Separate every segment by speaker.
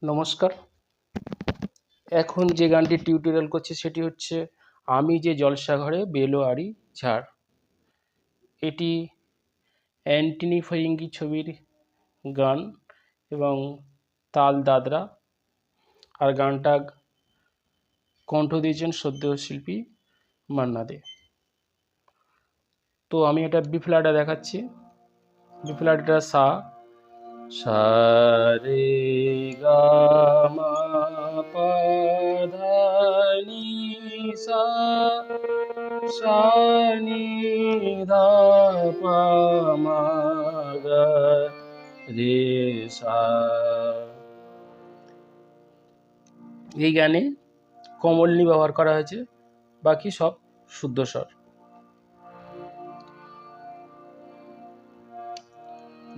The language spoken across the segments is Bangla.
Speaker 1: নমস্কার। এখন যে গানটি টিউটোরিয়াল করছি সেটি হচ্ছে আমি যে জলসাঘরে বেলোয়ারি ঝাড়। এটি অ্যান্টনি ফিরিঙ্গি ছবির গান এবং তাল দাদরা। আর গানটা কণ্ঠ দিয়েছেন সদ্য শিল্পী মান্না দে। তো আমি এটা বি ফ্ল্যাটে দেখাচ্ছি। বি ফ্ল্যাটটা সা সা রে গা মা পা ধা নি সা সা নি ধা পা মা গা রে সা। এই গানে কমলনি ব্যবহার করা হয়েছে, বাকি সব শুদ্ধ স্বর।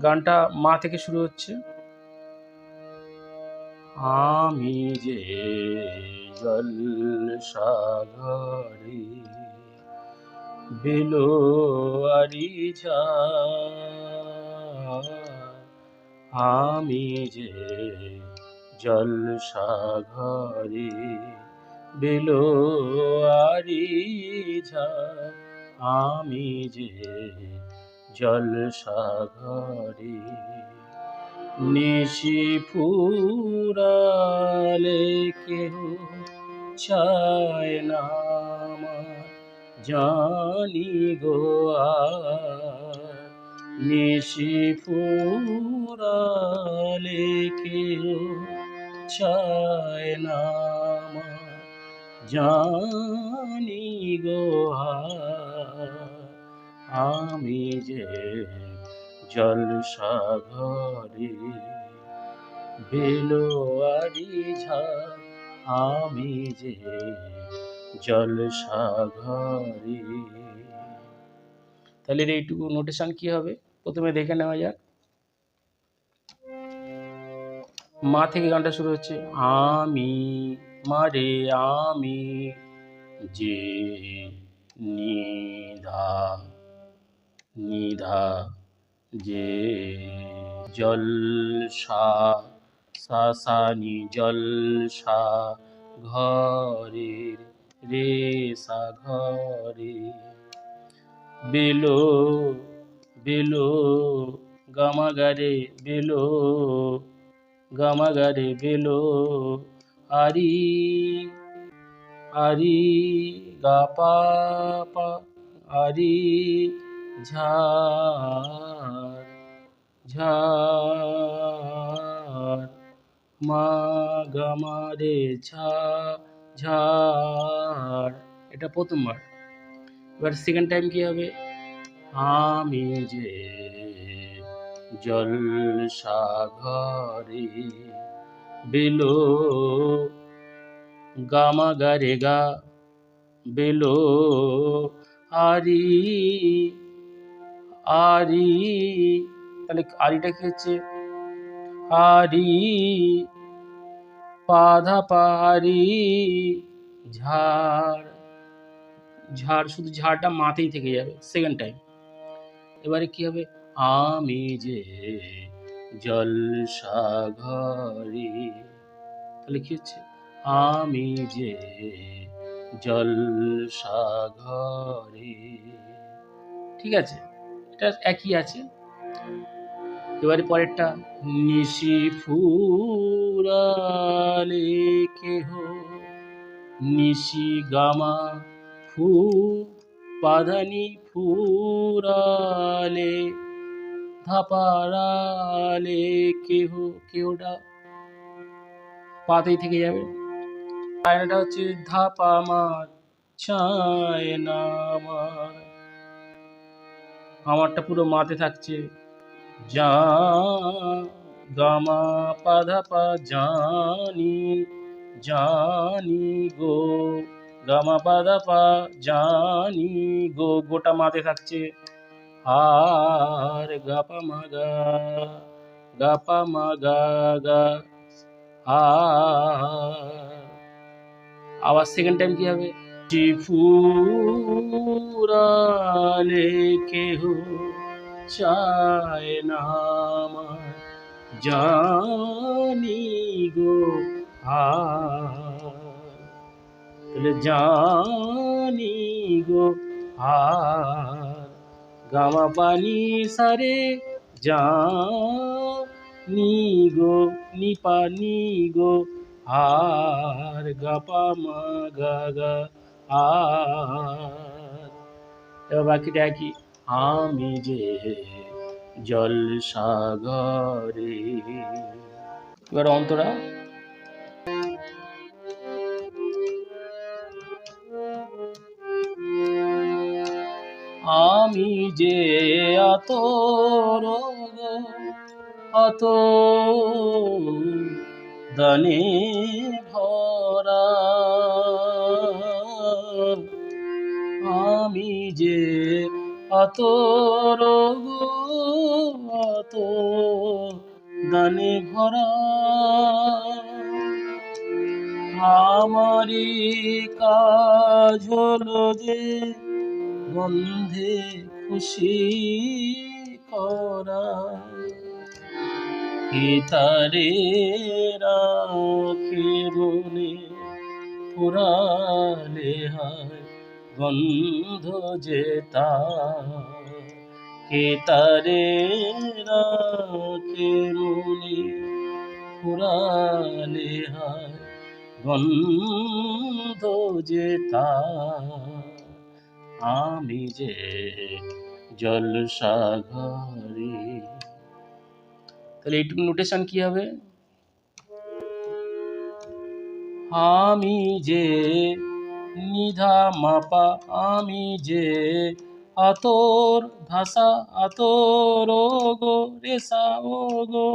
Speaker 1: গানটা মা থেকে শুরু হচ্ছে। আমি যে জলসাঘরে বেলোয়ারি ঝাড়, আমি যে জলসাঘরে বেলোয়ারি ঝাড়, আমি যে জলসাঘরে নিশি ফুরালে কেহ চায় না আমার জানি গো আর। নিশি ফুরালে কেহ চায় না আমার জানি গো আর। আমি যে জলসাঘরে বেলোয়ারি ঝাড়, আমি যে জলসাঘরে। তাহলে এইটুকু নোটেশন কি হবে প্রথমে দেখে নেওয়া যাক। মা থেকে গানটা শুরু হচ্ছে। আমি মারে আমি যে নিধা নিধা যে জলসা সা সা নি জলসা ঘরে রে সা ঘরে বেলো বেলো গামাগারে বেলো গামাগারে বেলো আরি আরি গা পা পা আরি ঝাড় ঝাড় মা গামা রে ঝা ঝাড়। এটা প্রথমবার। এবার সেকেন্ড টাইম কি হবে? আমি যে জলসাঘরে বেলো গামা গা রে গা বেলো আরি আরি। তাহলে আরিটা কি হচ্ছে? আরি পাধা পারি ঝাড় ঝাড়, শুধু ঝাড়টা মাথায় থেকে যাবে সেকেন্ড টাইম। এবারে কি হবে? আমি যে জলসাঘরে, তাহলে কি হচ্ছে? আমি যে জলসাঘরে। ঠিক আছে, এটা একই আছে। এবারে পরেরটা। নিশি ফুরালে কেহ নিশি গামা ফু পাধানি ফুরালে ধাপারালে কেহ, কেহটা পাতেই থেকে যাবে। লাইনটা হচ্ছে ধাপা আমার চায় না আমার, আমারটা পুরো মাতে থাকছে। যা গামা পাধা পা জানি জানি গো গামা পাধা পা জানি গো, গোটা মাতে থাকছে। আর গাপা মাগা গাপা মাগা গা আবার সেকেন্ড টাইম কি হবে? ফুরালে কেহ চায় না আমার জানি গো জানি গো হার, গামা পানি সারে জানি গো, নিপানি গো হার, গাপা মা গা গা আর। এবার বাকিটা একই। আমি যে জলসাগরে। এবার অন্তরা। আমি যে আতর গো, আত দানে ভরা, আমি যে আতর গো, আত দানে ভরা, আমারি কাজ হলো যে গন্ধে খুশি করা, কে তারে রাখে মনে পুরালে হায় গন্ধ যে তার, কে তারে রাখে মনে পুরালে হায় গন্ধ যে তার, আমি যে জলসাঘরে। তাহলে এইটুকু নোটেশন কি হবে? আমি যে নিধা মাপা, আমি যে আতর ধাসা, আতর ও গো রেসা ও গো,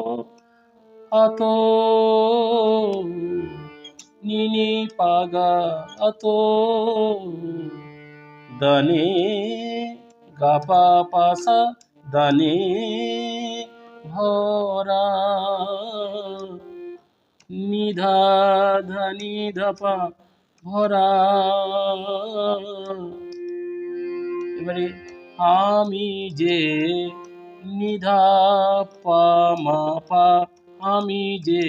Speaker 1: আতর নিনি পাগা, আতর দানে গাপা পাসা দানে ভরা, নিধা ধানি ধাপা ভরা। এবারে আমি যে নিধা পা মা পা, আমি যে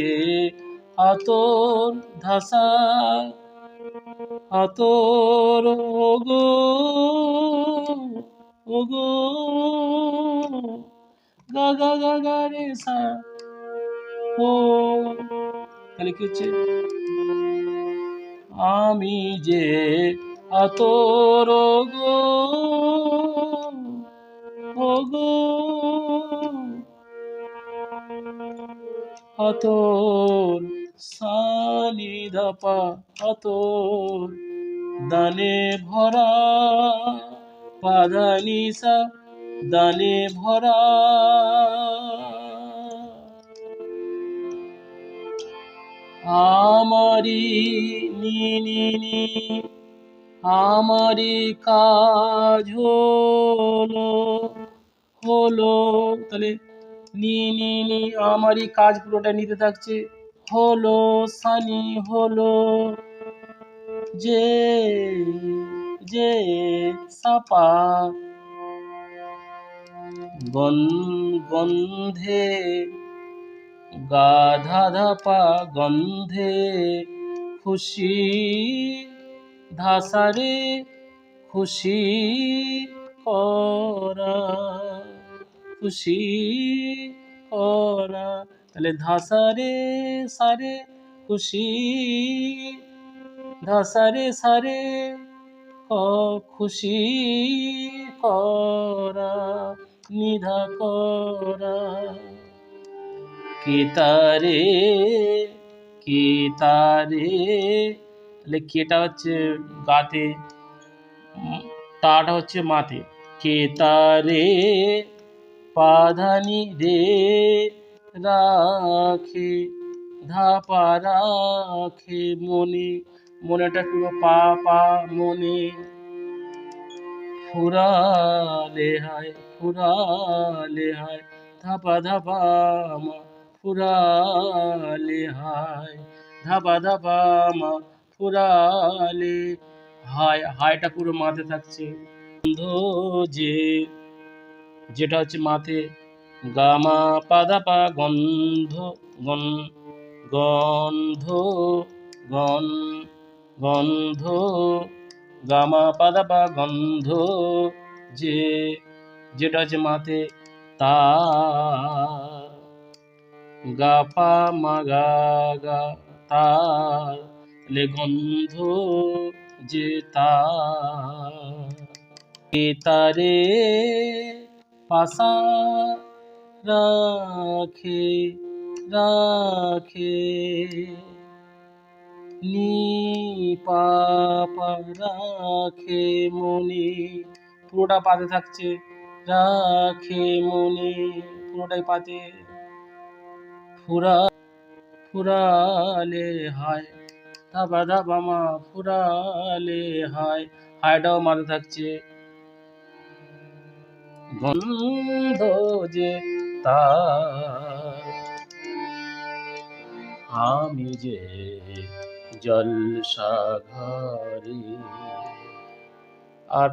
Speaker 1: আতর ধাসা, আতর ওগো ওগো গা গা গা গা রে সা ও। তাহলে কি হচ্ছে? আমি যে আতর গো ওগো, আতর সানি ধাপা, আতর দানে ভরা, পাধানি সা দানে ভরা, আমারি নি নি নি, আমারি কাজ হলো হলো, তাহলে নি নি নি আমারই কাজ পুরোটা নিতে থাকছে, হলো সানি হলো যে যে সাপা, গন্ধে গাধা ধাপা গন্ধে খুশি ধাসারে খুশি করা, খুশি করা। তাহলে ধাসারে সারে খুশি, ধাসারে সারে খুশি করা, নিধা করা, কে তারে কে তারে। তাহলে কেটা হচ্ছে গাতে, তাটা হচ্ছে মাতে, কে তারে পাধানি রে রাখে, ধাপা রাখে মনে, মনেটা পুরো পা পা মনে, ফুরালে হায় ফুরালে হায় ধাপা ধাপা মা, ফুরালে হায় ধাপা ধাপা মা, ফুরালে হায়, হায়টা পুরো মাথে থাকছে। গন্ধ যে, যেটা হচ্ছে মাথে, গামা পাদাপা গন্ধ, গন্ধ গন গন্ধ গামা পাদা পা গন্ধ যে যেটা হচ্ছে মাতে তা গা পা মা গা গা তার লে গন্ধ যে তারে পাশা রাখে রাখে নি পাপা রাখে মনে পুরোটা পাতে থাকছে রাখে মনে পুরোটাই পাতে ফুরালে হায় ধাবা ধাবা মা ফুরালে হায় হায়টাও মাঝে থাকছে গন্ধ যে তার আমি যে জলসা ঘরে আর